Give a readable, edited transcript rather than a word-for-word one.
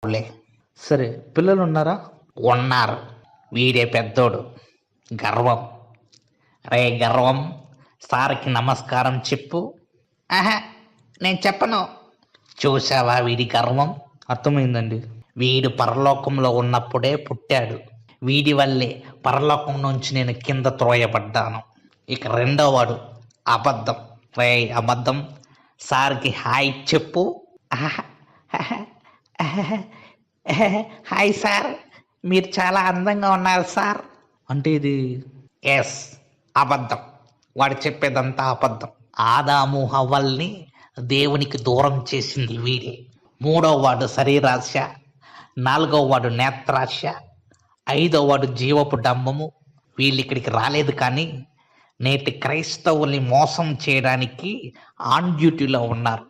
లే. సరే, పిల్లలు ఉన్నారా? ఉన్నారు. వీడే పెద్దోడు. గర్వం. రే గర్వం, సార్కి నమస్కారం చెప్పు. ఆహా, నేను చెప్పను. చూసావా వీడి గర్వం? అర్థమైందండి. వీడు పరలోకంలో ఉన్నప్పుడే పుట్టాడు. వీడి వల్లే పరలోకం నుంచి నేను కింద త్రోయబడ్డాను. ఇక రెండోవాడు అబద్ధం. రే అబద్ధం, సార్కి హాయ్ చెప్పు. ఆహా, ఆహా, ఆహా, ఆహా. హాయ్ సార్, మీరు చాలా అందంగా ఉన్నారు సార్. అంటే ఇది ఎస్, అబద్ధం. వాడు చెప్పేదంతా అబద్ధం. ఆదాము హవ్వల్ని దేవునికి దూరం చేసింది వీడే. మూడో వాడు శరీరాశ, నాలుగో వాడు నేత్రాశ, ఐదో వాడు జీవపు డంబము. వీళ్ళు ఇక్కడికి రాలేదు, కానీ నేటి క్రైస్తవుల్ని మోసం చేయడానికి ఆన్ డ్యూటీలో ఉన్నారు.